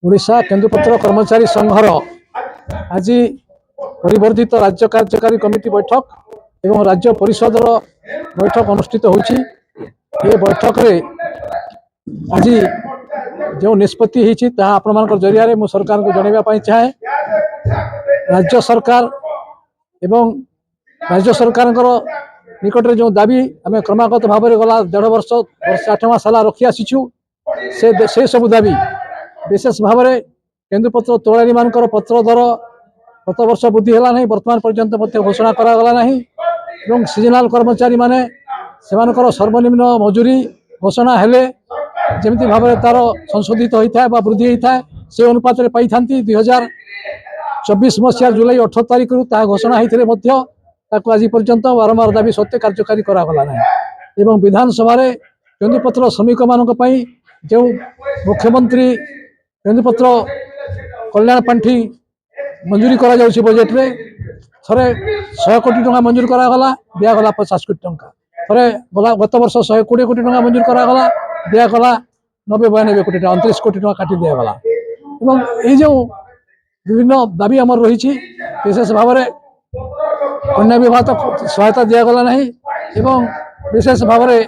ओडिशा केन्दुपत्र कर्मचारी संघर आज परिवर्धित राज्य कार्यकारी कमिटी बैठक एवं राज्य परिषदर बैठक अनुष्ठित होछि। ये बैठक रे आज जो निष्पत्ति होछि ता आपण मानकर जरिया रे मु सरकार को जणैबा पई चाहे। राज्य सरकार एवं राज्य सरकार निकट रे जो दाबी आम क्रमागत भाव में गला 1.5 वर्ष 8 मास है रखी आसीचु से सब दाबी विशेष भाव में केन्दुपत्र तोलाणी मान पत्र दर गत वर्ष वृद्धि है ना बर्तमान पर्यंत घोषणा करागला ना। सीजनाल कर्मचारी माने सेमानकर सर्वनिम्न मजूरी घोषणा हेले जमी भाव में तार संशोधित होता है वृद्धि होता है से अनुपात में पाई था 2024 मसीहा जुलाई 18 तारिख ता घोषणा होते आज पर्यंत बारंबार दाबी सत्वे कार्यकारी करागला ना। एवं विधानसभा केन्दुपत्र श्रमिक मानक जो मुख्यमंत्री केन्दुपत्र कल्याण पांठी मंजूरी करा जाउछि बजेट रे थरे 100 कोटी टंका मंजूर करागला दियागला 50 कोटी टंका थरे गला गत वर्ष 120 कोटी टंका मंजूर करागला दियागला 90-92 कोटी टंका 29 कोटी टंका काटी दियागला। एवं ये जो विभिन्न दाबी आमर रही विशेष भाव में कन्या विवाह सहायता दियागला नहीं एवं विशेष भाव में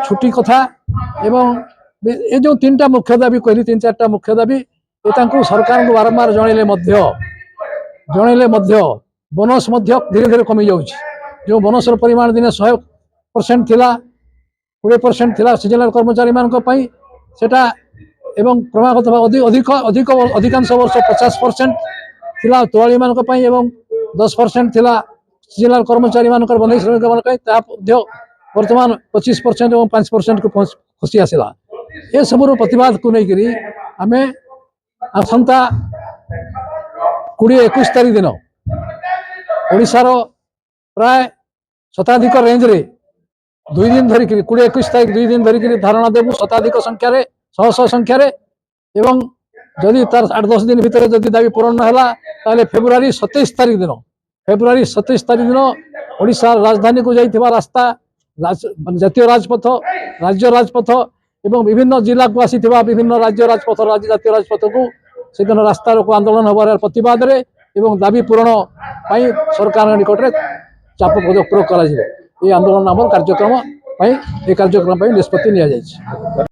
छुट्टी कथा एवं ये जो 3टा मुख्य दाबी कहली 3-4टा मुख्य दाबी ये सरकार को बारंबार जनइले बोनस धीरे धीरे कमी जाउछि। जो बोनस परिमाण दिन 100% थिला 20% थिला सीजनल कर्मचारी मान सेटा एवं क्रमागत अधिकांश वर्ष 50% थिला तोलाणी मान एवं 10% थिला सीजनल कर्मचारी मान बंधई श्रमिक मान वर्तमान 25% और 5% को खसी आसला। ये सब प्रतिवाद को लेकर आम आसंता 20-21 तारीख दिन ओडिशार प्राय शताधिक रेंज रे 2 दिन धरिक 20-21 तारीख 2 दिन धरिक धारणा देवु शताधिक संख्यार शह संख्यार एवं जदि तार 8-10 दिन भितर जदि दाबी पूरण है ताले फेब्रुआरी 27 तारीख दिन ओडिशा राजधानी को जाइथिबा रास्ता जातीय राजपथ राज्य राजपथ एवं विभिन्न जिला को आसीथिबा विभिन्न राज्य राजपथ राज्य जातीय राजपथ को सेदिन रास्ता रोको आंदोलन होबार प्रतिवाद रे एवं दाबी पूरण पाई सरकार निकट रे चाप प्रयोग करा ये आंदोलन नाम कार्यक्रम निष्पत्ति निया जायछि।